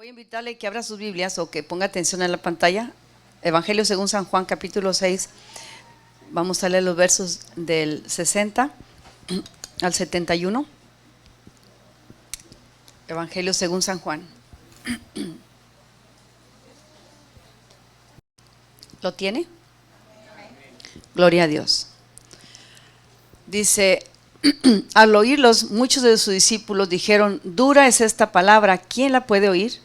Voy a invitarle que abra sus Biblias o que ponga atención en la pantalla. Evangelio según San Juan, capítulo 6. Vamos a leer los versos del 60 al 71. Evangelio según San Juan. ¿Lo tiene? Gloria a Dios. Dice: al oírlos, muchos de sus discípulos dijeron: dura es esta palabra, ¿quién la puede oír?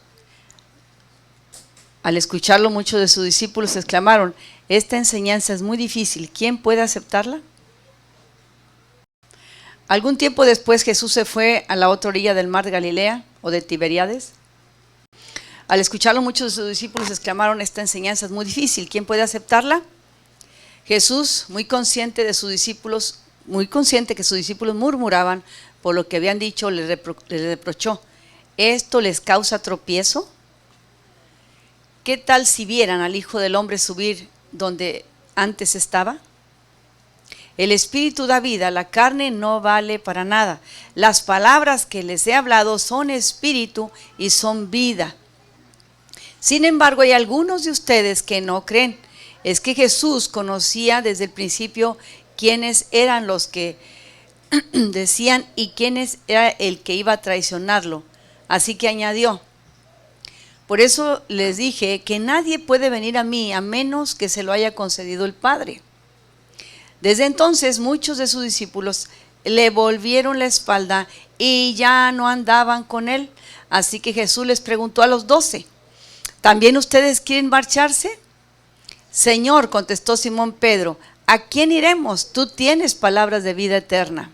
Al escucharlo, muchos de sus discípulos exclamaron: esta enseñanza es muy difícil, ¿quién puede aceptarla? Algún tiempo después, Jesús se fue a la otra orilla del mar de Galilea o de Tiberíades. Al escucharlo, muchos de sus discípulos exclamaron: esta enseñanza es muy difícil, ¿quién puede aceptarla? Jesús, muy consciente que sus discípulos murmuraban por lo que habían dicho, les reprochó: ¿esto les causa tropiezo? ¿Qué tal si vieran al Hijo del Hombre subir donde antes estaba? El Espíritu da vida, la carne no vale para nada. Las palabras que les he hablado son espíritu y son vida. Sin embargo, hay algunos de ustedes que no creen. Es que Jesús conocía desde el principio quiénes eran los que decían y quién era el que iba a traicionarlo. Así que añadió: por eso les dije que nadie puede venir a mí a menos que se lo haya concedido el Padre. Desde entonces muchos de sus discípulos le volvieron la espalda y ya no andaban con él. Así que Jesús les preguntó a los 12: ¿también ustedes quieren marcharse? Señor, contestó Simón Pedro, ¿a quién iremos? Tú tienes palabras de vida eterna.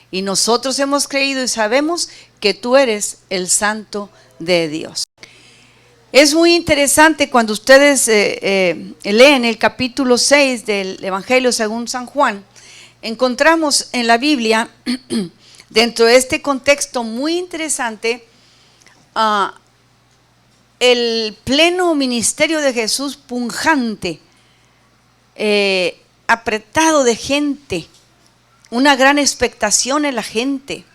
Y nosotros hemos creído y sabemos que tú eres el Santo de Dios. Es muy interesante cuando ustedes leen el capítulo 6 del Evangelio según San Juan. Encontramos en la Biblia, dentro de este contexto muy interesante, el pleno ministerio de Jesús punjante, apretado de gente, una gran expectación en la gente.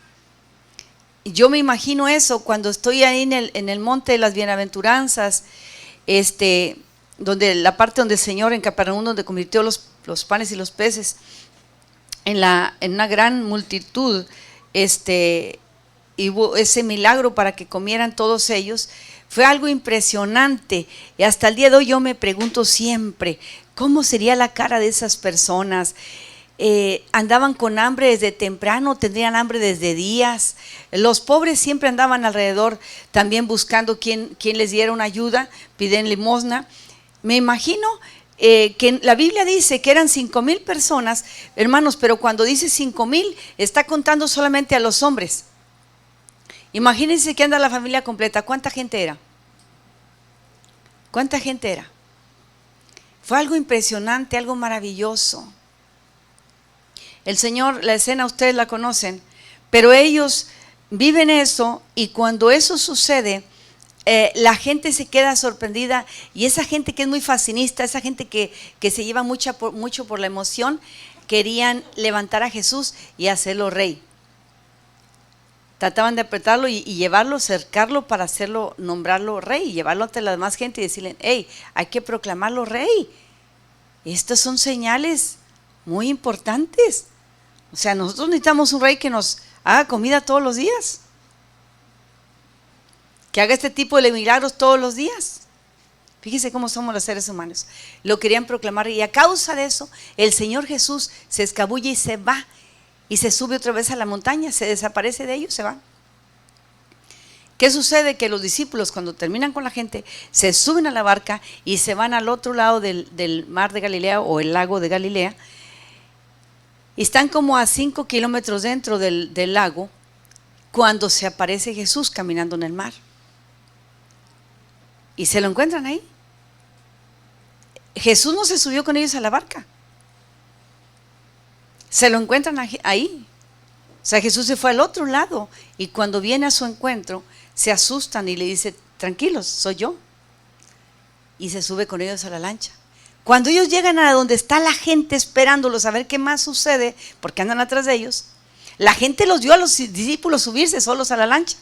Yo me imagino eso cuando estoy ahí en el monte de las bienaventuranzas, donde la parte donde el Señor en Capernaum, donde convirtió los panes y los peces en una gran multitud, y hubo ese milagro para que comieran todos ellos. Fue algo impresionante y hasta el día de hoy yo me pregunto siempre, ¿cómo sería la cara de esas personas? Andaban con hambre desde temprano, tendrían hambre desde días. Los pobres siempre andaban alrededor también buscando quien les diera una ayuda, piden limosna. Me imagino que la Biblia dice que eran 5,000 personas, hermanos, pero cuando dice 5,000 está contando solamente a los hombres. Imagínense que anda la familia completa. ¿Cuánta gente era? ¿Cuánta gente era? Fue algo impresionante, algo maravilloso. El Señor, la escena ustedes la conocen, pero ellos viven eso y cuando eso sucede, la gente se queda sorprendida y esa gente que es muy fascinista, esa gente que se lleva mucho por la emoción, querían levantar a Jesús y hacerlo rey. Trataban de apretarlo y llevarlo, cercarlo para hacerlo, nombrarlo rey, y llevarlo ante la demás gente y decirle: hey, hay que proclamarlo rey. Estas son señales muy importantes. O sea, nosotros necesitamos un rey que nos haga comida todos los días, que haga este tipo de milagros todos los días. Fíjense cómo somos los seres humanos. Lo querían proclamar y a causa de eso el Señor Jesús se escabulle y se va y se sube otra vez a la montaña, se desaparece de ellos, se va. ¿Qué sucede? Que los discípulos, cuando terminan con la gente, se suben a la barca y se van al otro lado del mar de Galilea o el lago de Galilea. Y están como a 5 kilómetros dentro del lago cuando se aparece Jesús caminando en el mar. Y se lo encuentran ahí. Jesús no se subió con ellos a la barca. Se lo encuentran ahí. O sea, Jesús se fue al otro lado y cuando viene a su encuentro se asustan y le dice: tranquilos, soy yo. Y se sube con ellos a la lancha. Cuando ellos llegan a donde está la gente esperándolos a ver qué más sucede, porque andan atrás de ellos, la gente los vio a los discípulos subirse solos a la lancha.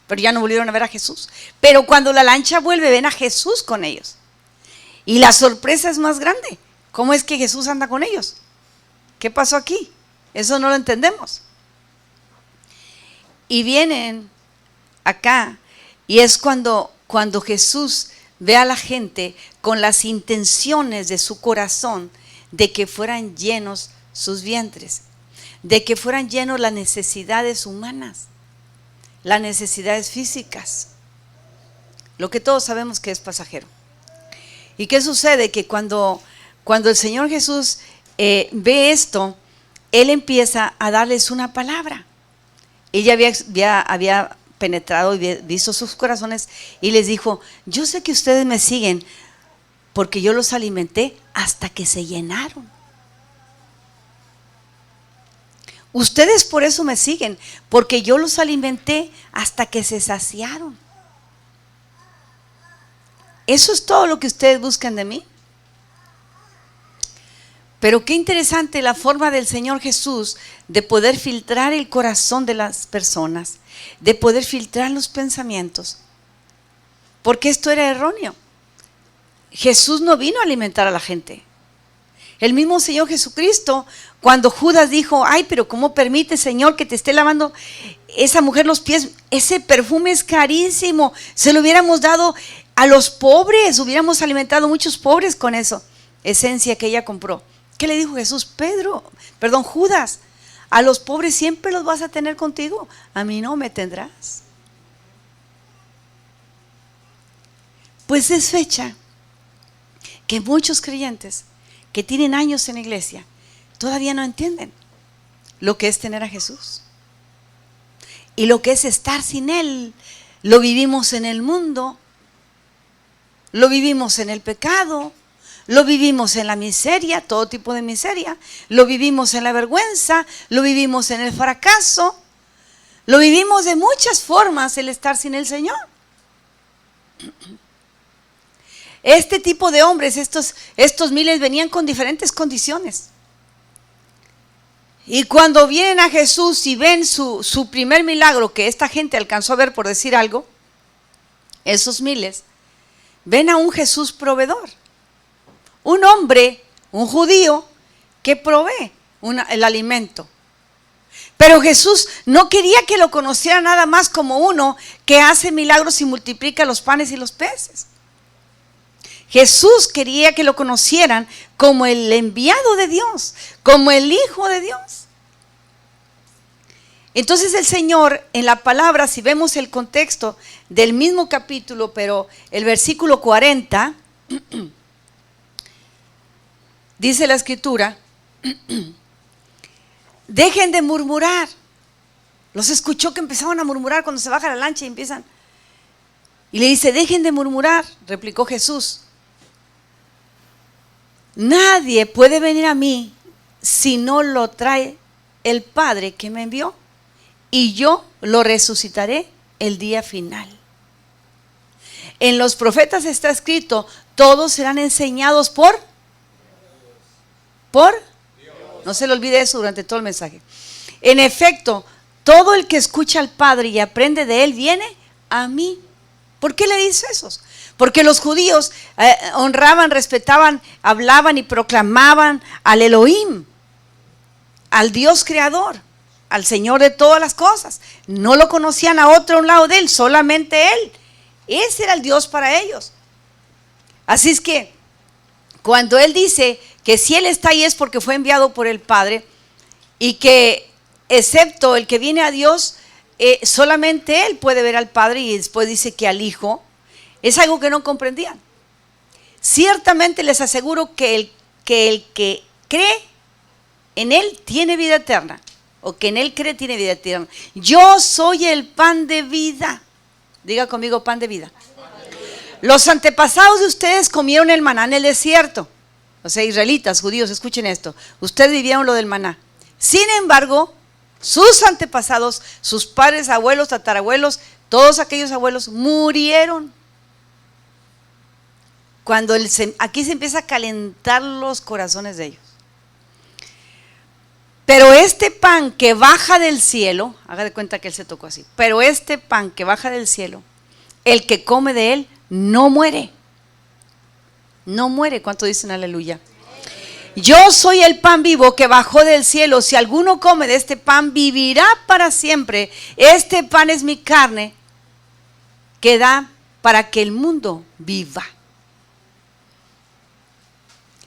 pero ya no volvieron a ver a Jesús. Pero cuando la lancha vuelve, ven a Jesús con ellos. Y la sorpresa es más grande. ¿Cómo es que Jesús anda con ellos? ¿Qué pasó aquí? Eso no lo entendemos. Y vienen acá, y es cuando Jesús ve a la gente con las intenciones de su corazón de que fueran llenos sus vientres, de que fueran llenos las necesidades humanas, las necesidades físicas, lo que todos sabemos que es pasajero. ¿Y qué sucede? Que cuando el Señor Jesús ve esto, Él empieza a darles una palabra. Ella había penetrado y visto sus corazones y les dijo: yo sé que ustedes me siguen porque yo los alimenté hasta que se llenaron. Ustedes por eso me siguen, porque yo los alimenté hasta que se saciaron. ¿Eso es todo lo que ustedes buscan de mí? Pero qué interesante la forma del Señor Jesús de poder filtrar el corazón de las personas, de poder filtrar los pensamientos, porque esto era erróneo. Jesús no vino a alimentar a la gente. El mismo Señor Jesucristo, cuando Judas dijo: ay, pero ¿cómo permite, Señor, que te esté lavando esa mujer los pies? Ese perfume es carísimo, se lo hubiéramos dado a los pobres, hubiéramos alimentado a muchos pobres con eso, esencia que ella compró. ¿Qué le dijo Jesús? Judas, a los pobres siempre los vas a tener contigo, a mí no me tendrás. Pues es fecha que muchos creyentes que tienen años en la iglesia todavía no entienden lo que es tener a Jesús y lo que es estar sin Él. Lo vivimos en el mundo, lo vivimos en el pecado, lo vivimos en la miseria, todo tipo de miseria, lo vivimos en la vergüenza, lo vivimos en el fracaso, lo vivimos de muchas formas el estar sin el Señor. Este tipo de hombres, estos miles, venían con diferentes condiciones. Y cuando vienen a Jesús y ven su primer milagro que esta gente alcanzó a ver, por decir algo, esos miles, ven a un Jesús proveedor. Un hombre, un judío, que provee el alimento. Pero Jesús no quería que lo conociera nada más como uno que hace milagros y multiplica los panes y los peces. Jesús quería que lo conocieran como el enviado de Dios, como el Hijo de Dios. Entonces el Señor en la palabra, si vemos el contexto del mismo capítulo, pero el versículo 40, dice la Escritura: dejen de murmurar. Los escuchó que empezaban a murmurar cuando se baja la lancha y empiezan. Y le dice: dejen de murmurar, replicó Jesús. Nadie puede venir a mí si no lo trae el Padre que me envió, y yo lo resucitaré el día final. En los profetas está escrito: todos serán enseñados por Dios. No se le olvide eso durante todo el mensaje. En efecto, todo el que escucha al Padre y aprende de Él viene a mí. ¿Por qué le dice eso? Porque los judíos honraban, respetaban, hablaban y proclamaban al Elohim, al Dios creador, al Señor de todas las cosas. No lo conocían a otro a un lado de Él, solamente Él. Ese era el Dios para ellos. Así es que cuando Él dice que si Él está ahí es porque fue enviado por el Padre, y que excepto el que viene a Dios, solamente Él puede ver al Padre, y después dice que al Hijo, es algo que no comprendían. Ciertamente les aseguro que el que cree en Él tiene vida eterna, o que en Él cree tiene vida eterna. Yo soy el pan de vida. Diga conmigo: pan de vida. Los antepasados de ustedes comieron el maná en el desierto. O sea, israelitas, judíos, escuchen esto. Ustedes vivieron lo del maná. Sin embargo, sus antepasados, sus padres, abuelos, tatarabuelos, todos aquellos abuelos murieron. Cuando aquí se empieza a calentar los corazones de ellos. Pero este pan que baja del cielo, haga de cuenta que él se tocó así, pero este pan que baja del cielo, el que come de él no muere. No muere. ¿Cuánto dicen aleluya? Yo soy el pan vivo que bajó del cielo. Si alguno come de este pan, vivirá para siempre. Este pan es mi carne que da para que el mundo viva.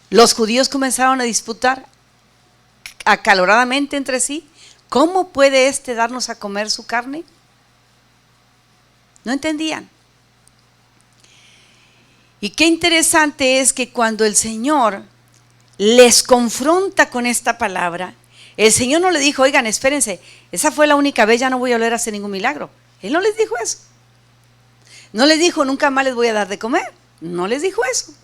Los judíos comenzaron a disputar acaloradamente entre sí. ¿Cómo puede este darnos a comer su carne? No entendían. Y qué interesante es que cuando el Señor les confronta con esta palabra, el Señor no le dijo, oigan, espérense, esa fue la única vez, ya no voy a volver a hacer ningún milagro. Él no les dijo eso. No les dijo, nunca más les voy a dar de comer. No les dijo eso.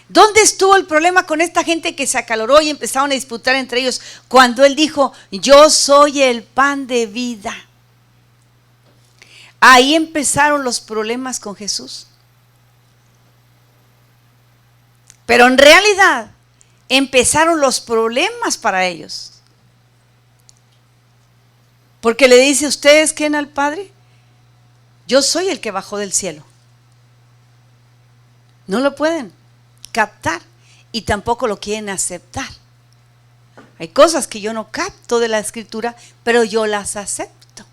¿Dónde estuvo el problema con esta gente que se acaloró y empezaron a disputar entre ellos? Cuando Él dijo, yo soy el pan de vida. Ahí empezaron los problemas con Jesús. Pero en realidad empezaron los problemas para ellos. Porque le dice, ¿ustedes creen al Padre? Yo soy el que bajó del cielo. No lo pueden captar y tampoco lo quieren aceptar. Hay cosas que yo no capto de la Escritura, pero yo las acepto.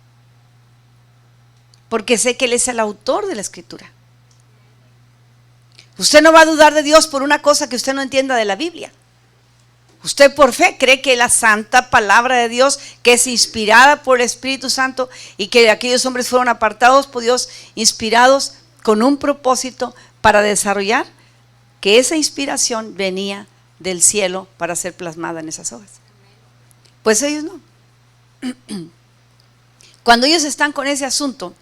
Porque sé que Él es el autor de la Escritura. Usted no va a dudar de Dios por una cosa que usted no entienda de la Biblia. Usted por fe cree que la santa palabra de Dios, que es inspirada por el Espíritu Santo y que aquellos hombres fueron apartados por Dios, inspirados con un propósito para desarrollar, que esa inspiración venía del cielo para ser plasmada en esas hojas. Pues ellos no. Cuando ellos están con ese asunto,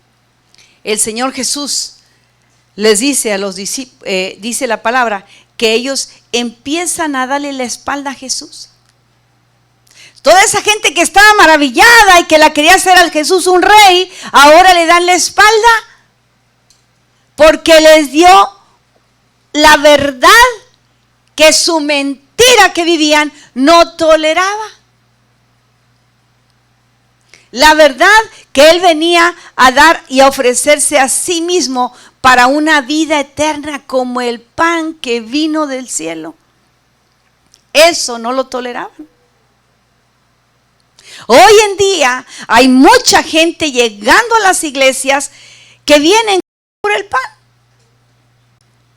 el Señor Jesús les dice a los discípulos, dice la palabra, que ellos empiezan a darle la espalda a Jesús. Toda esa gente que estaba maravillada y que la quería hacer al Jesús un rey, ahora le dan la espalda porque les dio la verdad que su mentira que vivían no toleraba. La verdad que Él venía a dar y a ofrecerse a sí mismo para una vida eterna como el pan que vino del cielo. Eso no lo toleraban. Hoy en día hay mucha gente llegando a las iglesias que vienen por el pan.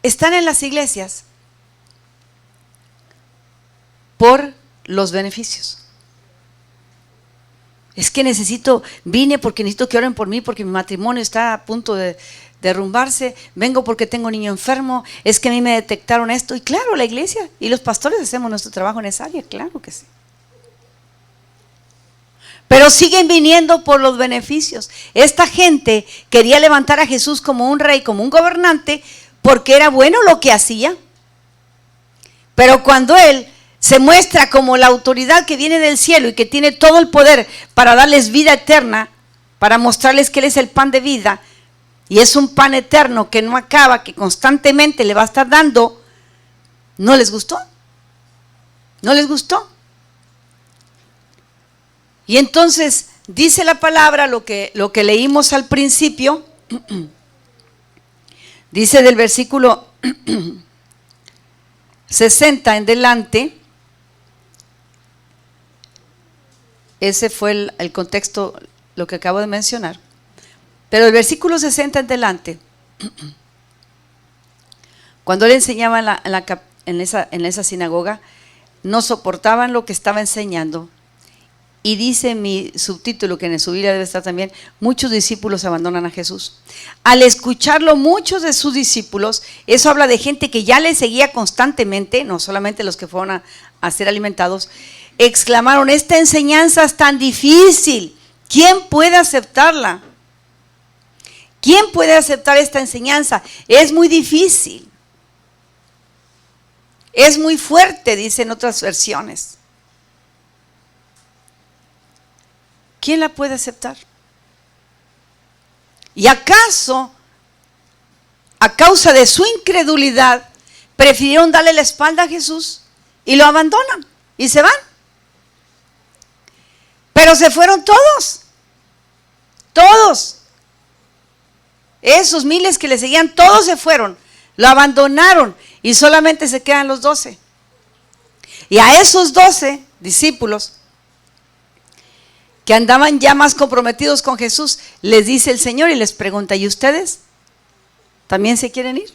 Están en las iglesias por los beneficios. Es que vine porque necesito que oren por mí, porque mi matrimonio está a punto de derrumbarse, vengo porque tengo un niño enfermo, es que a mí me detectaron esto. Y claro, la iglesia y los pastores hacemos nuestro trabajo en esa área, claro que sí. Pero siguen viniendo por los beneficios. Esta gente quería levantar a Jesús como un rey, como un gobernante, porque era bueno lo que hacía. Pero cuando Él se muestra como la autoridad que viene del cielo y que tiene todo el poder para darles vida eterna, para mostrarles que Él es el pan de vida, y es un pan eterno que no acaba, que constantemente le va a estar dando, ¿no les gustó? ¿No les gustó? Y entonces dice la palabra, lo que leímos al principio, dice del versículo 60 en delante. Ese fue el contexto, lo que acabo de mencionar. Pero el versículo 60 en delante, cuando Él enseñaba en esa sinagoga, no soportaban lo que estaba enseñando. Y dice mi subtítulo, que en su Biblia debe estar también, muchos discípulos abandonan a Jesús. Al escucharlo muchos de sus discípulos, eso habla de gente que ya le seguía constantemente, no solamente los que fueron a ser alimentados, exclamaron, esta enseñanza es tan difícil, ¿quién puede aceptarla? ¿Quién puede aceptar esta enseñanza? Es muy difícil. Es muy fuerte, dicen otras versiones. ¿Quién la puede aceptar? ¿Y acaso, a causa de su incredulidad, prefirieron darle la espalda a Jesús y lo abandonan y se van? Pero se fueron todos. Todos. Esos miles que le seguían, todos se fueron. Lo abandonaron y solamente se quedan los 12. Y a esos 12 discípulos que andaban ya más comprometidos con Jesús, les dice el Señor y les pregunta: ¿y ustedes también se quieren ir?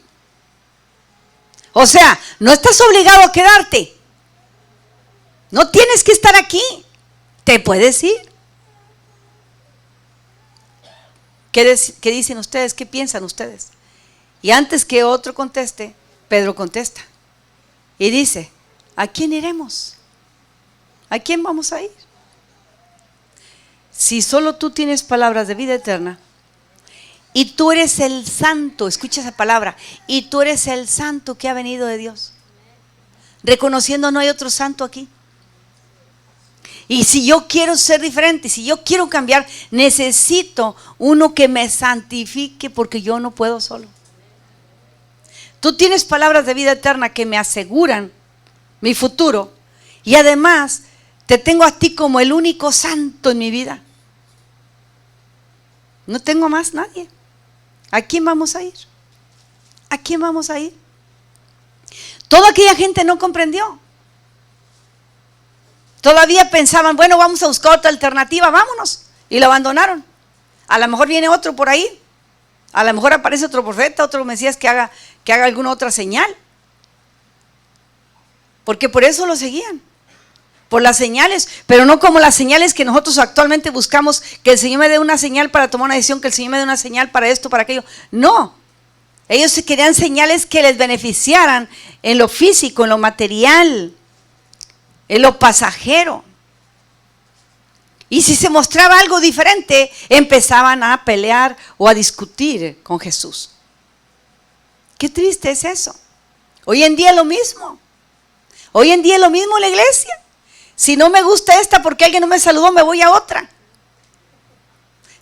O sea, no estás obligado a quedarte. No tienes que estar aquí. Te puedes ir. ¿Qué dicen ustedes? ¿Qué piensan ustedes? Y antes que otro conteste, Pedro contesta y dice: ¿a quién iremos? ¿A quién vamos a ir? Si solo tú tienes palabras de vida eterna y tú eres el santo, escucha esa palabra, y tú eres el santo que ha venido de Dios, reconociendo no hay otro santo aquí. Y si yo quiero ser diferente, si yo quiero cambiar, necesito uno que me santifique, porque yo no puedo solo. Tú tienes palabras de vida eterna que me aseguran mi futuro, y además te tengo a ti como el único santo en mi vida. No tengo más nadie. ¿A quién vamos a ir? ¿A quién vamos a ir? Toda aquella gente no comprendió. Todavía pensaban: bueno, vamos a buscar otra alternativa, vámonos. Y lo abandonaron. A lo mejor viene otro por ahí. A lo mejor aparece otro profeta, otro Mesías que haga alguna otra señal. Porque por eso lo seguían. Por las señales, pero no como las señales que nosotros actualmente buscamos, que el Señor me dé una señal para tomar una decisión, que el Señor me dé una señal para esto, para aquello. No, ellos se querían señales que les beneficiaran en lo físico, en lo material, en lo pasajero. Y si se mostraba algo diferente, empezaban a pelear o a discutir con Jesús. Qué triste es eso. Hoy en día es lo mismo. Hoy en día es lo mismo en la iglesia. Si no me gusta esta porque alguien no me saludó, me voy a otra.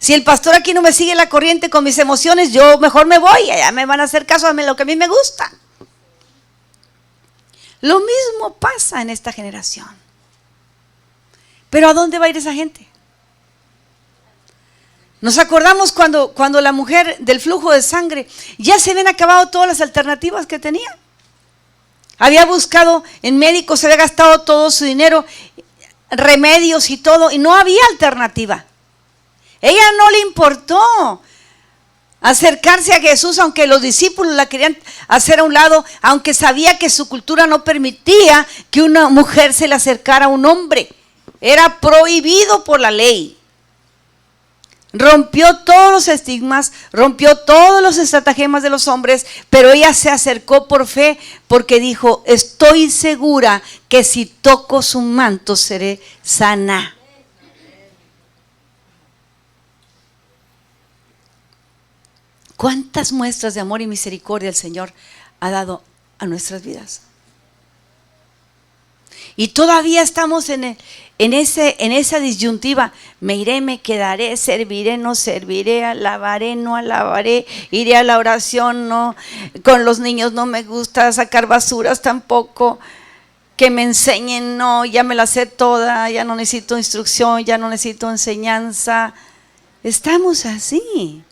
Si el pastor aquí no me sigue la corriente con mis emociones, yo mejor me voy. Allá me van a hacer caso a lo que a mí me gusta. Lo mismo pasa en esta generación. Pero ¿a dónde va a ir esa gente? Nos acordamos cuando la mujer del flujo de sangre, ya se habían acabado todas las alternativas que tenía. Había buscado en médicos, había gastado todo su dinero, remedios y todo, y no había alternativa. Ella no le importó acercarse a Jesús, aunque los discípulos la querían hacer a un lado, aunque sabía que su cultura no permitía que una mujer se le acercara a un hombre. Era prohibido por la ley. Rompió todos los estigmas, rompió todos los estratagemas de los hombres, pero ella se acercó por fe, porque dijo: estoy segura que si toco su manto seré sana. ¿Cuántas muestras de amor y misericordia el Señor ha dado a nuestras vidas? Y todavía estamos en esa disyuntiva: me iré, me quedaré, serviré, no serviré, alabaré, no alabaré, iré a la oración, no, con los niños no me gusta, sacar basuras tampoco, que me enseñen, no, ya me la sé toda, ya no necesito instrucción, ya no necesito enseñanza. Estamos así,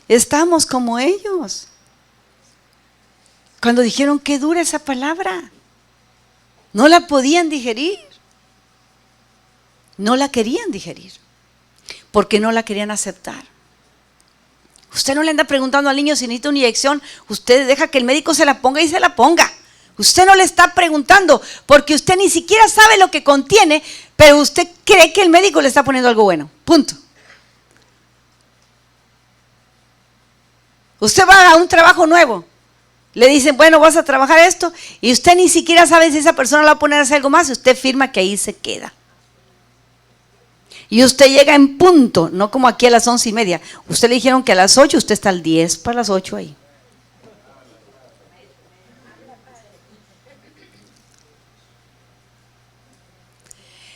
estamos como ellos. Cuando dijeron: qué dura esa palabra. No la podían digerir. No la querían digerir. Porque no la querían aceptar. Usted no le anda preguntando al niño si necesita una inyección. Usted deja que el médico se la ponga y se la ponga. Usted no le está preguntando porque usted ni siquiera sabe lo que contiene, pero usted cree que el médico le está poniendo algo bueno. Punto. Usted va a un trabajo nuevo. Le dicen: bueno, vas a trabajar esto, y usted ni siquiera sabe si esa persona la va a poner a hacer algo más, y usted firma que ahí se queda. Y usted llega en punto, no como aquí a las 11:30. Usted le dijeron que a las 8, usted está al 10 para las 8 ahí.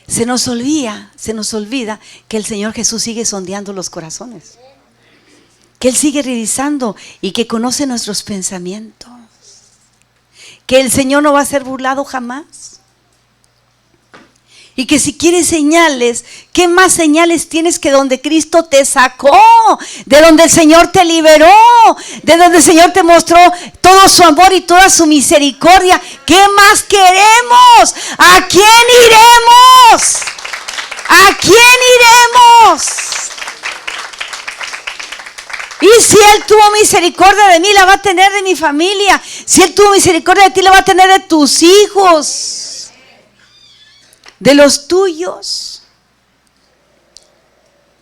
Se nos olvida que el Señor Jesús sigue sondeando los corazones, que Él sigue revisando y que conoce nuestros pensamientos, que el Señor no va a ser burlado jamás. Y que si quieres señales, ¿qué más señales tienes que donde Cristo te sacó? De donde el Señor te liberó, de donde el Señor te mostró todo su amor y toda su misericordia. ¿Qué más queremos? ¿A quién iremos? ¿A quién iremos? Y si Él tuvo misericordia de mí, la va a tener de mi familia. Si Él tuvo misericordia de ti, la va a tener de tus hijos, de los tuyos.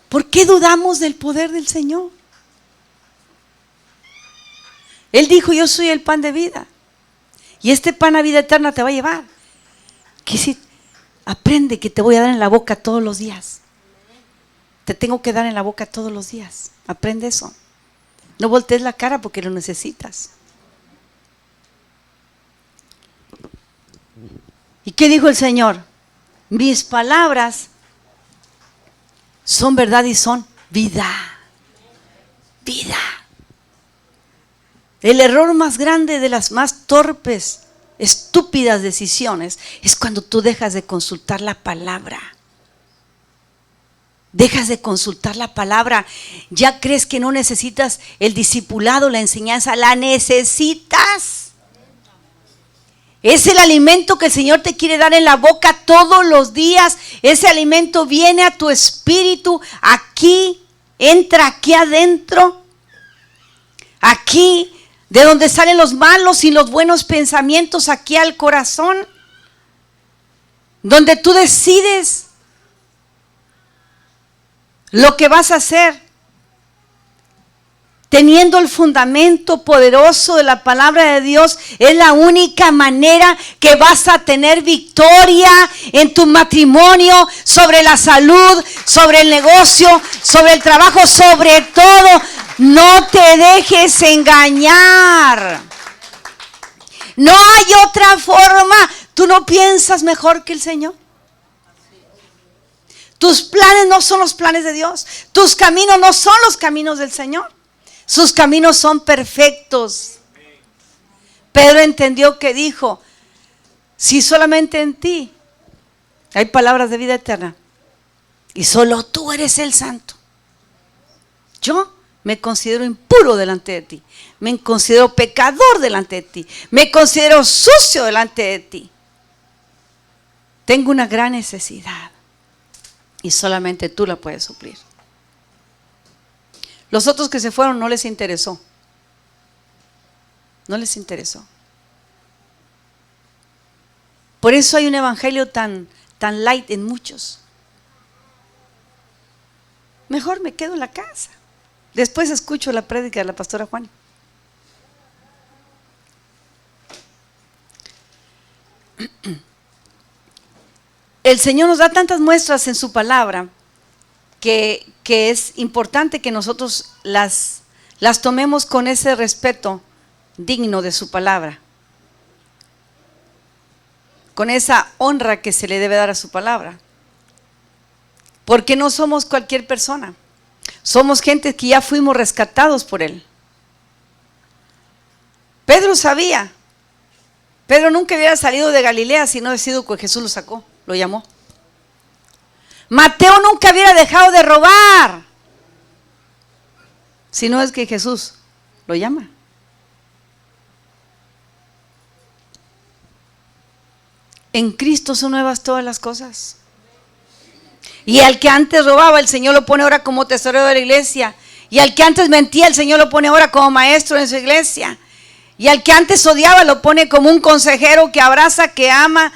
¿Por qué dudamos del poder del Señor? Él dijo: yo soy el pan de vida, y este pan a vida eterna te va a llevar. Que si aprende que te voy a dar en la boca todos los días. Te tengo que dar en la boca todos los días. Aprende eso. No voltees la cara porque lo necesitas. ¿Y qué dijo el Señor? Mis palabras son verdad y son vida. Vida. El error más grande de las más torpes, estúpidas decisiones es cuando tú dejas de consultar la palabra. Dejas de consultar la palabra. Ya crees que no necesitas el discipulado, la enseñanza. La necesitas. Es el alimento que el Señor te quiere dar en la boca todos los días. Ese alimento viene a tu espíritu. Aquí, entra aquí adentro. Aquí, de donde salen los malos y los buenos pensamientos, aquí al corazón. Donde tú decides lo que vas a hacer, teniendo el fundamento poderoso de la palabra de Dios. Es la única manera que vas a tener victoria en tu matrimonio, sobre la salud, sobre el negocio, sobre el trabajo, sobre todo. No te dejes engañar. No hay otra forma. ¿Tú no piensas mejor que el Señor? Tus planes no son los planes de Dios. Tus caminos no son los caminos del Señor. Sus caminos son perfectos. Pedro entendió que dijo: si solamente en ti hay palabras de vida eterna y solo tú eres el santo, yo me considero impuro delante de ti, me considero pecador delante de ti, me considero sucio delante de ti. Tengo una gran necesidad y solamente tú la puedes suplir. Los otros que se fueron no les interesó. No les interesó. Por eso hay un evangelio tan light en muchos. Mejor me quedo en la casa. Después escucho la prédica de la pastora Juana. El Señor nos da tantas muestras en su palabra que es importante que nosotros las tomemos con ese respeto digno de su palabra, con esa honra que se le debe dar a su palabra, porque no somos cualquier persona, somos gente que ya fuimos rescatados por Él. Pedro sabía. Pedro nunca hubiera salido de Galilea si no hubiera sido que Jesús lo sacó, lo llamó. Mateo nunca hubiera dejado de robar si no es que Jesús lo llama. En Cristo son nuevas todas las cosas. Y al que antes robaba, el Señor lo pone ahora como tesorero de la iglesia. Y al que antes mentía, el Señor lo pone ahora como maestro en su iglesia. Y al que antes odiaba, lo pone como un consejero que abraza, que ama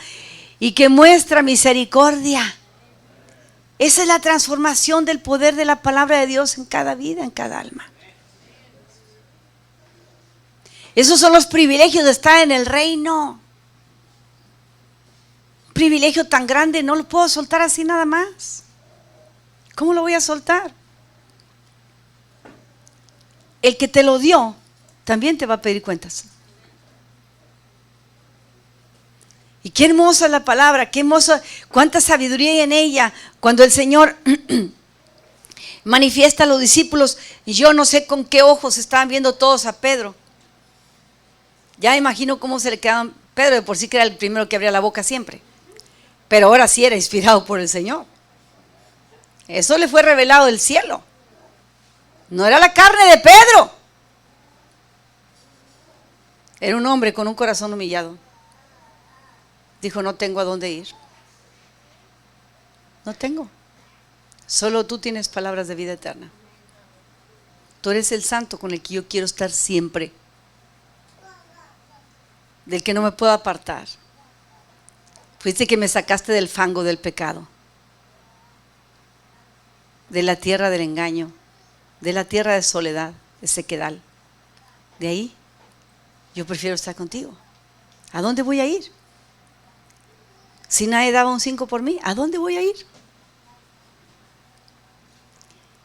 y que muestra misericordia. Esa es la transformación del poder de la palabra de Dios en cada vida, en cada alma. Esos son los privilegios de estar en el reino. Un privilegio tan grande no lo puedo soltar así nada más. ¿Cómo lo voy a soltar? El que te lo dio también te va a pedir cuentas. Y qué hermosa es la palabra, qué hermosa, cuánta sabiduría hay en ella. Cuando el Señor manifiesta a los discípulos, y yo no sé con qué ojos estaban viendo todos a Pedro. Ya imagino cómo se le quedaban. Pedro de por sí que era el primero que abría la boca siempre. pero ahora sí era inspirado por el Señor. Eso le fue revelado del cielo. No era la carne de Pedro. Era un hombre con un corazón humillado. Dijo, no tengo a dónde ir. No tengo. Solo tú tienes palabras de vida eterna. Tú eres el santo con el que yo quiero estar siempre, del que no me puedo apartar. Fuiste que me sacaste del fango del pecado, de la tierra del engaño, de la tierra de soledad, de sequedal. De ahí yo prefiero estar contigo. ¿A dónde voy a ir? Si nadie daba un 5 por mí, ¿a dónde voy a ir?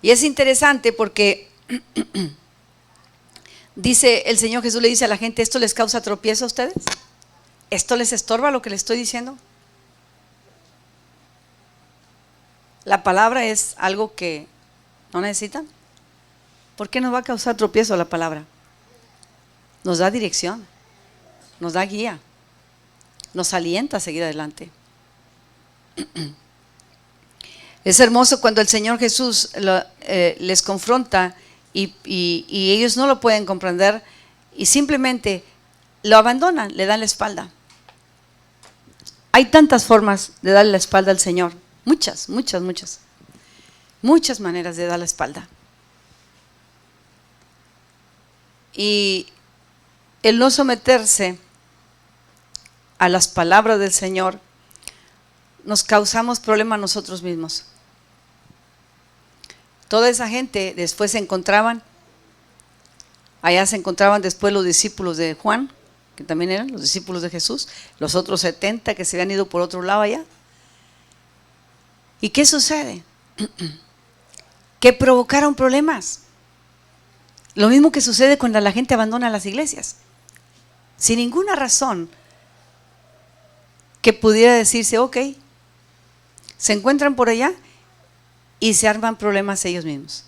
Y es interesante porque dice el Señor Jesús, le dice a la gente, ¿esto les causa tropiezo a ustedes? ¿Esto les estorba lo que les estoy diciendo? La palabra es algo que no necesitan. ¿Por qué nos va a causar tropiezo la palabra? Nos da dirección, nos da guía, nos alienta a seguir adelante. Es hermoso cuando el Señor Jesús les confronta y ellos no lo pueden comprender y simplemente lo abandonan, le dan la espalda. Hay tantas formas de darle la espalda al Señor, muchas maneras de dar la espalda. Y el no someterse a las palabras del Señor, nos causamos problemas nosotros mismos. Toda esa gente después se encontraban, allá se encontraban después los discípulos de Juan, que también eran los discípulos de Jesús, los otros 70 que se habían ido por otro lado allá. ¿Y qué sucede? Que provocaron problemas. Lo mismo que sucede cuando la gente abandona las iglesias, sin ninguna razón que pudiera decirse, ok, se encuentran por allá y se arman problemas ellos mismos.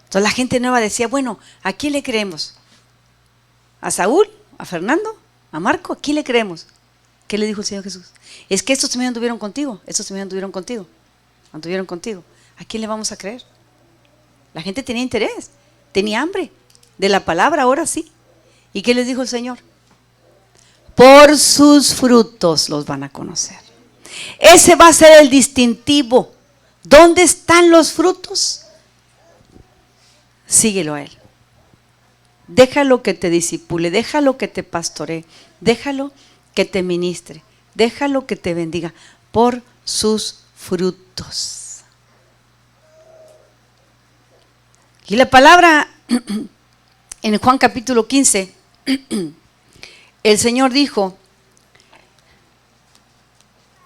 Entonces la gente nueva decía, bueno, ¿a quién le creemos? ¿A Saúl? ¿A Fernando? ¿A Marco? ¿A quién le creemos? ¿Qué le dijo el Señor Jesús? Es que estos también anduvieron contigo, anduvieron contigo. ¿A quién le vamos a creer? La gente tenía interés, tenía hambre de la palabra, ahora sí. ¿Y qué les dijo el Señor? Por sus frutos los van a conocer. Ese va a ser el distintivo. ¿Dónde están los frutos? Síguelo a Él. Déjalo que te disipule, déjalo que te pastoree, déjalo que te ministre, déjalo que te bendiga. Por sus frutos. Y la palabra en Juan capítulo 15, el Señor dijo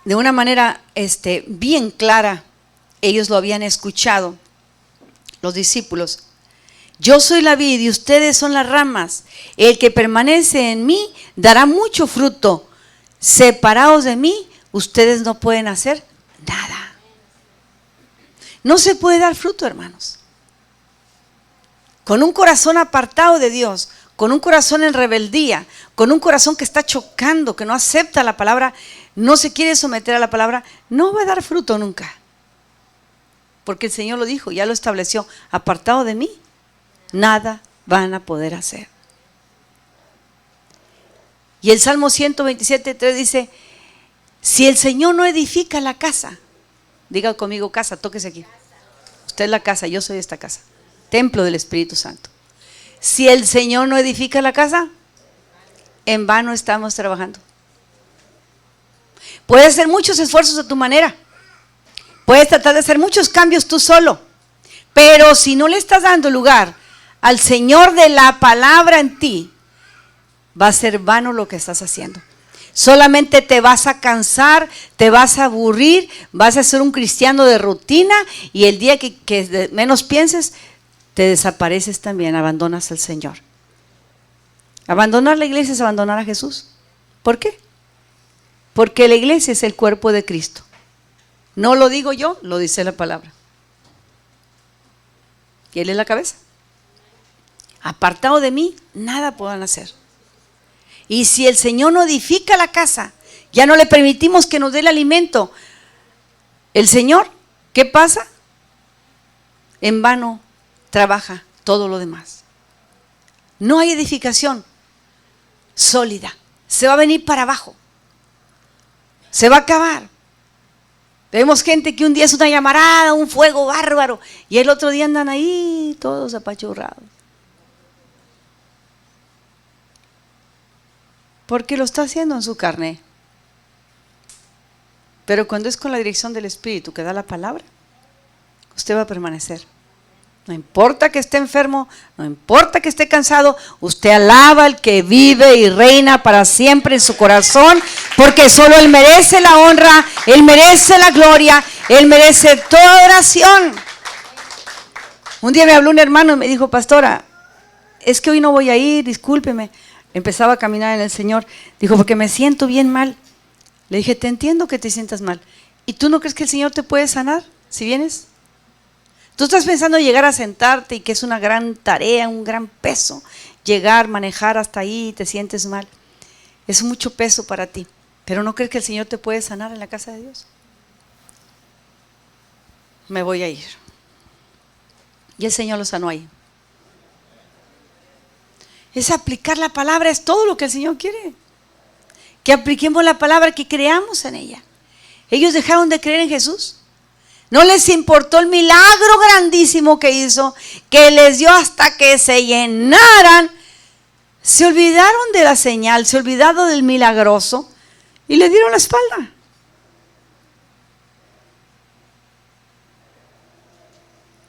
de una manera bien clara, ellos lo habían escuchado, los discípulos: yo soy la vid y ustedes son las ramas. El que permanece en mí dará mucho fruto. Separados de mí, ustedes no pueden hacer nada. No se puede dar fruto, hermanos. Con un corazón apartado de Dios, con un corazón en rebeldía, con un corazón que está chocando, que no acepta la palabra, no se quiere someter a la palabra, no va a dar fruto nunca. Porque el Señor lo dijo, ya lo estableció: apartado de mí, nada van a poder hacer. Y el Salmo 127:3 dice: si el Señor no edifica la casa, diga conmigo casa, tóquese aquí. Usted es la casa, yo soy esta casa, templo del Espíritu Santo. Si el Señor no edifica la casa, en vano estamos trabajando. Puedes hacer muchos esfuerzos a tu manera, puedes tratar de hacer muchos cambios tú solo, pero si no le estás dando lugar al Señor de la palabra en ti, va a ser vano lo que estás haciendo. Solamente te vas a cansar, te vas a aburrir, vas a ser un cristiano de rutina, y el día que menos pienses, te desapareces también, abandonas al Señor. Abandonar la iglesia es abandonar a Jesús. ¿Por qué? Porque la iglesia es el cuerpo de Cristo. No lo digo yo, lo dice la palabra. Y Él es la cabeza. Apartado de mí, nada puedan hacer. Y si el Señor no edifica la casa, Ya no le permitimos que nos dé el alimento. El Señor, ¿qué pasa? En vano trabaja todo lo demás. No hay edificación sólida. Se va a venir para abajo. Se va a acabar. Vemos gente que un día es una llamarada, un fuego bárbaro, y el otro día andan ahí todos apachurrados. Porque lo está haciendo en su carne. Pero cuando es con la dirección del Espíritu que da la palabra, usted va a permanecer. No importa que esté enfermo, no importa que esté cansado, usted alaba al que vive y reina para siempre en su corazón, porque solo Él merece la honra, Él merece la gloria, Él merece toda oración. Un día me habló un hermano y me dijo: pastora, es que hoy no voy a ir, discúlpeme. Empezaba a caminar en el Señor. Dijo: porque me siento bien mal. Le dije: te entiendo que te sientas mal. ¿Y tú no crees que el Señor te puede sanar si vienes? Tú estás pensando en llegar a sentarte y que es una gran tarea, un gran peso, llegar, manejar hasta ahí y te sientes mal. Es mucho peso para ti, pero ¿no crees que el Señor te puede sanar en la casa de Dios? Me voy a ir. Y el Señor lo sanó ahí. Es aplicar la palabra, es todo lo que el Señor quiere. Que apliquemos la palabra, que creamos en ella. Ellos dejaron de creer en Jesús. No les importó el milagro grandísimo que hizo, que les dio hasta que se llenaran. Se olvidaron de la señal, se olvidaron del milagroso y le dieron la espalda.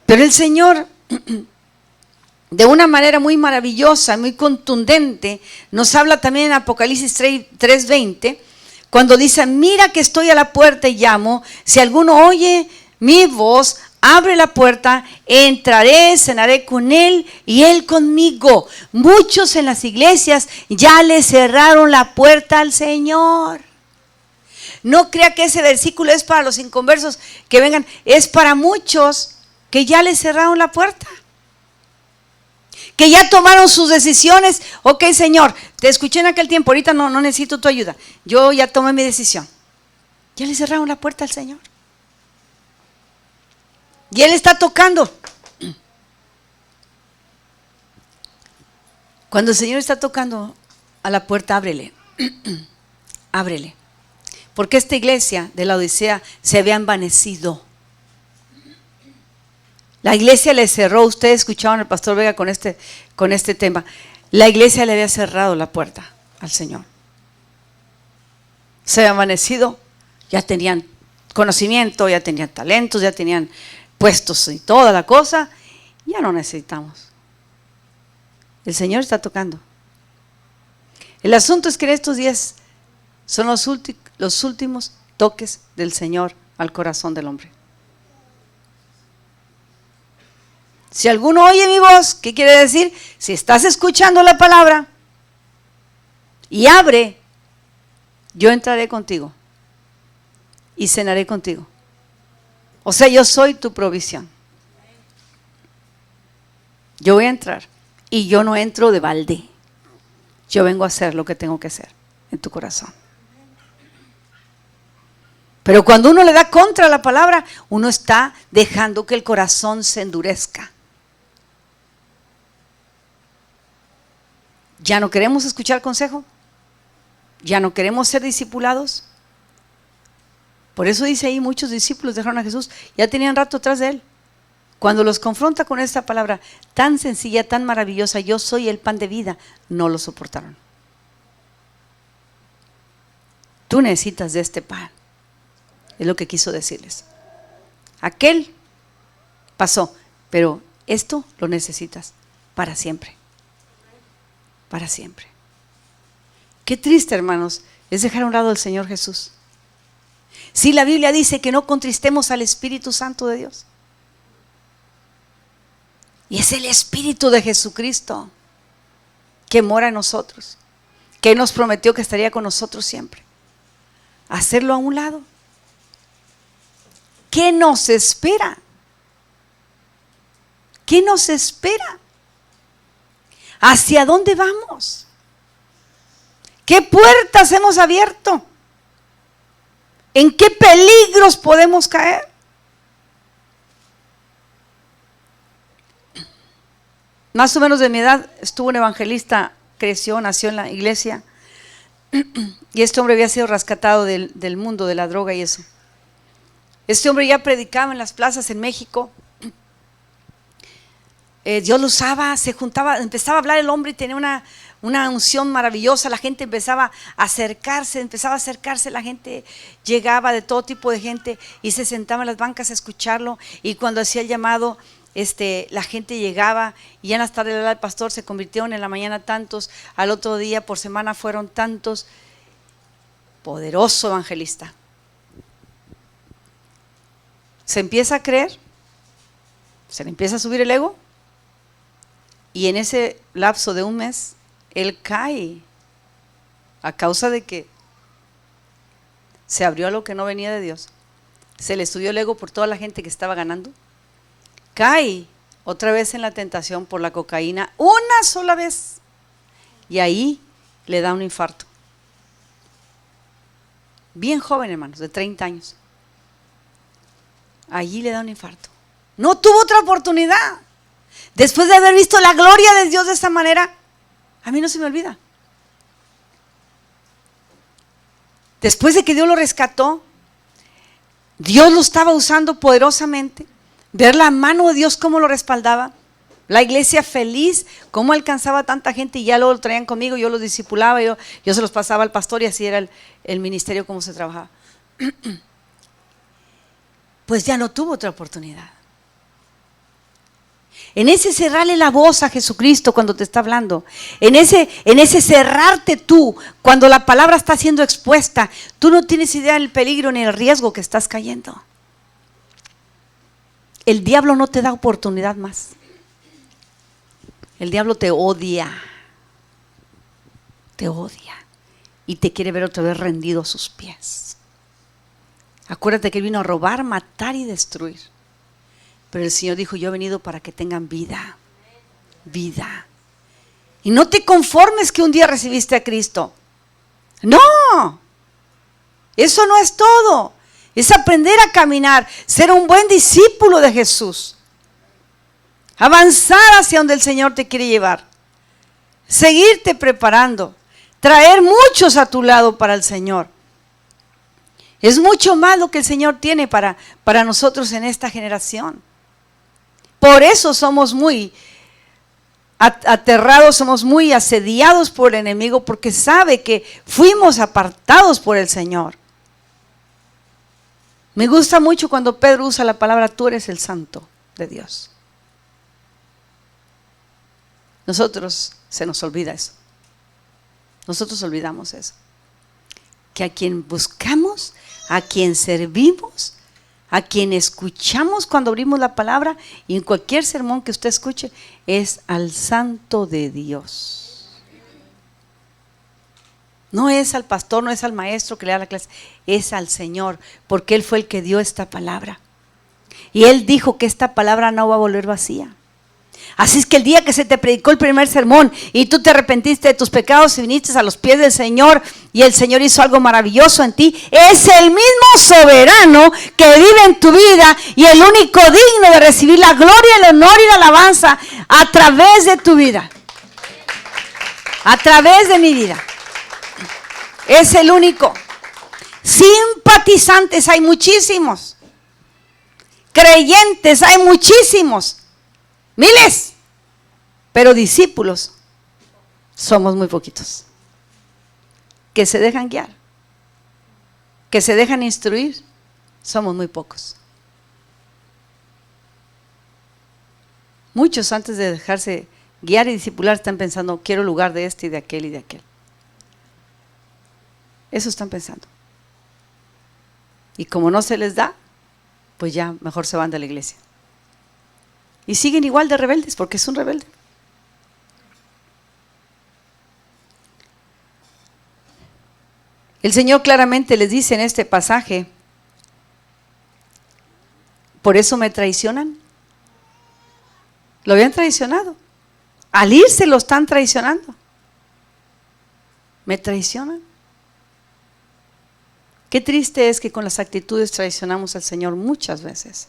Pero el Señor, de una manera muy maravillosa, muy contundente, nos habla también en Apocalipsis 3:20, cuando dice: mira que estoy a la puerta y llamo, si alguno oye mi voz, abre la puerta, entraré, cenaré con él y él conmigo. Muchos en las iglesias ya le cerraron la puerta al Señor. No crea que ese versículo es para los inconversos que vengan, es para muchos que ya le cerraron la puerta, que ya tomaron sus decisiones. Ok, Señor, te escuché en aquel tiempo, ahorita no necesito tu ayuda, yo ya tomé mi decisión. Ya le cerraron la puerta al Señor. Y Él está tocando. Cuando el Señor está tocando a la puerta, ábrele. Ábrele. Porque esta iglesia de la Odisea se había envanecido. La iglesia le cerró. Ustedes escucharon al pastor Vega con este tema. La iglesia le había cerrado la puerta al Señor. Se había envanecido. Ya tenían conocimiento, ya tenían talentos, ya tenían puestos y toda la cosa. Ya no necesitamos. El Señor está tocando. El asunto es que en estos días son los últimos toques del Señor al corazón del hombre. Si alguno oye mi voz, ¿qué quiere decir? Si estás escuchando la palabra y abre, yo entraré contigo y cenaré contigo. O sea, yo soy tu provisión. Yo voy a entrar y yo no entro de balde. Yo vengo a hacer lo que tengo que hacer en tu corazón. Pero cuando uno le da contra la palabra, uno está dejando que el corazón se endurezca. ¿Ya no queremos escuchar consejo? ¿Ya no queremos ser discipulados? Por eso dice ahí, muchos discípulos dejaron a Jesús, ya tenían rato atrás de Él. Cuando los confronta con esta palabra tan sencilla, tan maravillosa, yo soy el pan de vida, no lo soportaron. Tú necesitas de este pan, es lo que quiso decirles. Aquel pasó, pero esto lo necesitas para siempre. Para siempre. Qué triste, hermanos, es dejar a un lado al Señor Jesús. Sí, la Biblia dice que no contristemos al Espíritu Santo de Dios. Y es el Espíritu de Jesucristo que mora en nosotros, que nos prometió que estaría con nosotros siempre. Hacerlo a un lado. ¿Qué nos espera? ¿Qué nos espera? ¿Hacia dónde vamos? ¿Qué puertas hemos abierto? ¿En qué peligros podemos caer? Más o menos de mi edad estuvo un evangelista, creció, nació en la iglesia, y este hombre había sido rescatado del mundo de la droga y eso. Este hombre ya predicaba en las plazas en México. Dios lo usaba, se juntaba, empezaba a hablar el hombre y tenía una unción maravillosa. La gente empezaba a acercarse, la gente llegaba de todo tipo de gente y se sentaba en las bancas a escucharlo, y cuando hacía el llamado, la gente llegaba, y ya en las tardes el pastor, se convirtieron en la mañana tantos, al otro día por semana fueron tantos. Poderoso evangelista. Se empieza a creer, se le empieza a subir el ego, y en ese lapso de un mes él cae a causa de que se abrió a lo que no venía de Dios. Se le subió el ego por toda la gente que estaba ganando. Cae otra vez en la tentación por la cocaína, una sola vez, y ahí le da un infarto. Bien joven, hermanos, de 30 años. Allí le da un infarto. No tuvo otra oportunidad. Después de haber visto la gloria de Dios de esta manera, a mí no se me olvida. Después de que Dios lo rescató, Dios lo estaba usando poderosamente. Ver la mano de Dios cómo lo respaldaba. La iglesia feliz, cómo alcanzaba a tanta gente, y ya luego lo traían conmigo, yo los discipulaba, yo se los pasaba al pastor, y así era el ministerio, cómo se trabajaba. Pues ya no tuvo otra oportunidad. En ese cerrarle la voz a Jesucristo cuando te está hablando, en ese cerrarte tú cuando la palabra está siendo expuesta, tú no tienes idea del peligro ni el riesgo que estás cayendo. El diablo no te da oportunidad más. El diablo te odia y te quiere ver otra vez rendido a sus pies. Acuérdate que él vino a robar, matar y destruir. Pero el Señor dijo: yo he venido para que tengan vida. Y no te conformes que un día recibiste a Cristo. No, eso no es todo. Es aprender a caminar, ser un buen discípulo de Jesús, avanzar hacia donde el Señor te quiere llevar, seguirte preparando, traer muchos a tu lado para el Señor. Es mucho más lo que el Señor tiene para nosotros en esta generación. Por eso somos muy aterrados, somos muy asediados por el enemigo, porque sabe que fuimos apartados por el Señor. Me gusta mucho cuando Pedro usa la palabra: tú eres el santo de Dios. Nosotros se nos olvida eso. Nosotros olvidamos eso. Que a quien buscamos, a quien servimos, a quien escuchamos cuando abrimos la palabra, y en cualquier sermón que usted escuche, es al santo de Dios. No es al pastor, no es al maestro que le da la clase, es al Señor, porque Él fue el que dio esta palabra. Y Él dijo que esta palabra no va a volver vacía. Así es que el día que se te predicó el primer sermón y tú te arrepentiste de tus pecados y viniste a los pies del Señor, y el Señor hizo algo maravilloso en ti, es el mismo soberano que vive en tu vida y el único digno de recibir la gloria, el honor y la alabanza a través de tu vida, a través de mi vida. Es el único. Simpatizantes hay muchísimos, creyentes hay muchísimos, miles, pero discípulos somos muy poquitos, que se dejan guiar, que se dejan instruir, somos muy pocos. Muchos, antes de dejarse guiar y discipular, están pensando: quiero lugar de este y de aquel y de aquel. Eso están pensando. Y como no se les da, pues ya mejor se van de la iglesia. Y siguen igual de rebeldes, porque es un rebelde. El Señor claramente les dice en este pasaje: por eso me traicionan. Lo habían traicionado. Al irse lo están traicionando. Me traicionan. Qué triste es que con las actitudes traicionamos al Señor muchas veces.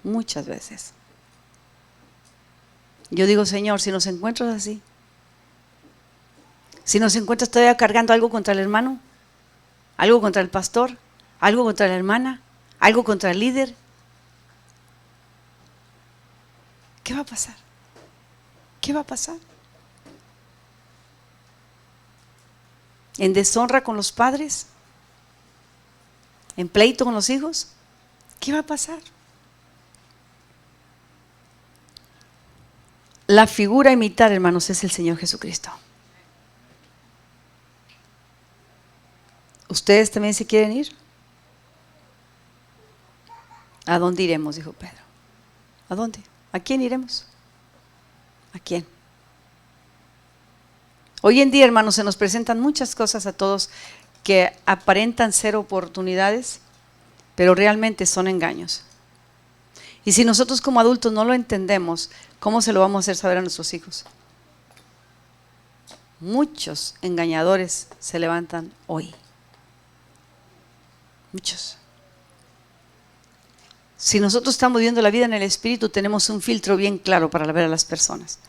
Muchas veces. Yo digo, Señor, si nos encuentras así, si nos encuentras todavía cargando algo contra el hermano, algo contra el pastor, algo contra la hermana, algo contra el líder, ¿qué va a pasar? ¿Qué va a pasar? ¿En deshonra con los padres? ¿En pleito con los hijos? ¿Qué va a pasar? La figura a imitar, hermanos, es el Señor Jesucristo. ¿Ustedes también se quieren ir? ¿A dónde iremos?, dijo Pedro. ¿A dónde? ¿A quién iremos? ¿A quién? Hoy en día, hermanos, se nos presentan muchas cosas a todos que aparentan ser oportunidades, pero realmente son engaños. Y si nosotros como adultos no lo entendemos, ¿cómo se lo vamos a hacer saber a nuestros hijos? Muchos engañadores se levantan hoy. Muchos. Si nosotros estamos viviendo la vida en el Espíritu, tenemos un filtro bien claro para ver a las personas.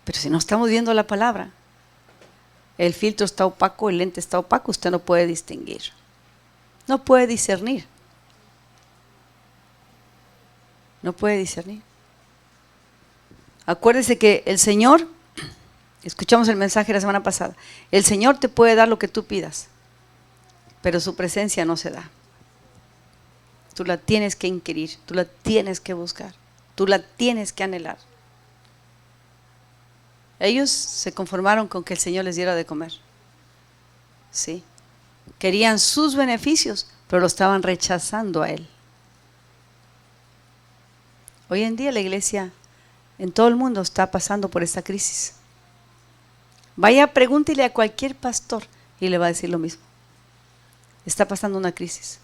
Pero si no estamos viendo la palabra, el filtro está opaco, el lente está opaco, usted no puede distinguir. No puede discernir. No puede discernir. Acuérdese que el Señor, escuchamos el mensaje la semana pasada, el Señor te puede dar lo que tú pidas, pero su presencia no se da. Tú la tienes que inquirir, tú la tienes que buscar, tú la tienes que anhelar. Ellos se conformaron con que el Señor les diera de comer. Sí. Querían sus beneficios, pero lo estaban rechazando a Él. Hoy en día la iglesia en todo el mundo está pasando por esta crisis. Vaya, pregúntele a cualquier pastor y le va a decir lo mismo. Está pasando una crisis.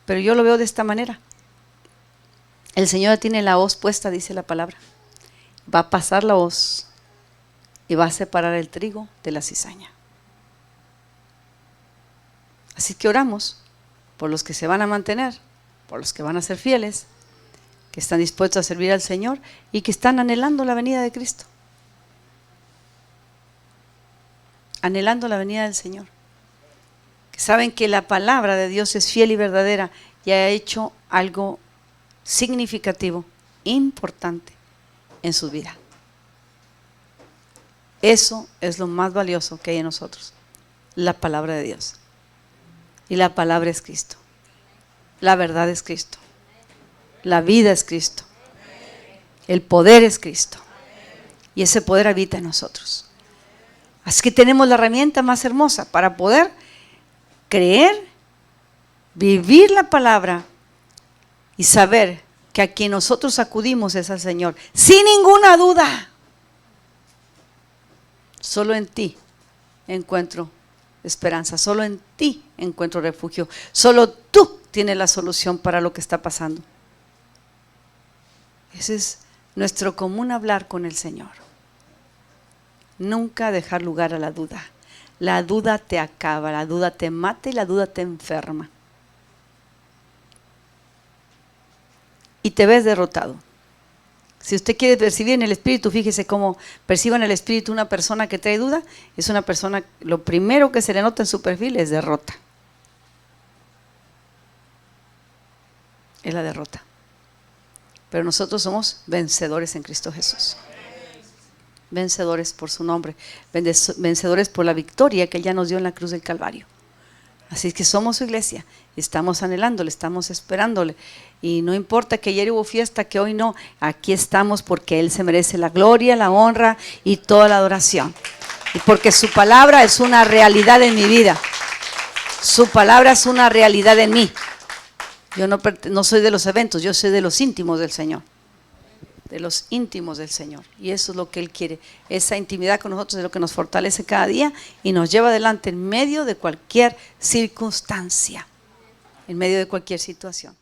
Pero yo lo veo de esta manera. El Señor tiene la hoz puesta, dice la palabra. Va a pasar la hoz y va a separar el trigo de la cizaña. Así que oramos por los que se van a mantener, por los que van a ser fieles, que están dispuestos a servir al Señor y que están anhelando la venida de Cristo. Anhelando la venida del Señor. Que saben que la palabra de Dios es fiel y verdadera y ha hecho algo significativo, importante en su vida. Eso es lo más valioso que hay en nosotros, la palabra de Dios. Y la palabra es Cristo. La verdad es Cristo. La vida es Cristo. El poder es Cristo. Y ese poder habita en nosotros. Así que tenemos la herramienta más hermosa para poder creer, vivir la palabra y saber que a quien nosotros acudimos es al Señor. Sin ninguna duda. Solo en ti encuentro esperanza. Solo en ti encuentro refugio. Solo tú tienes la solución para lo que está pasando. Ese es nuestro común hablar con el Señor. Nunca dejar lugar a la duda. La duda te acaba, la duda te mata y la duda te enferma. Y te ves derrotado. Si usted quiere percibir en el Espíritu, fíjese cómo percibe en el Espíritu una persona que trae duda. Es una persona, lo primero que se le nota en su perfil es derrota. Es la derrota. Pero nosotros somos vencedores en Cristo Jesús. Vencedores por su nombre, vencedores por la victoria que Él ya nos dio en la cruz del Calvario. Así que somos su iglesia, estamos anhelándole, estamos esperándole. Y no importa que ayer hubo fiesta, que hoy no, aquí estamos porque Él se merece la gloria, la honra y toda la adoración. Y porque su palabra es una realidad en mi vida. Su palabra es una realidad en mí. Yo no soy de los eventos, yo soy de los íntimos del Señor. De los íntimos del Señor. Y eso es lo que Él quiere. Esa intimidad con nosotros es lo que nos fortalece cada día y nos lleva adelante en medio de cualquier circunstancia, en medio de cualquier situación.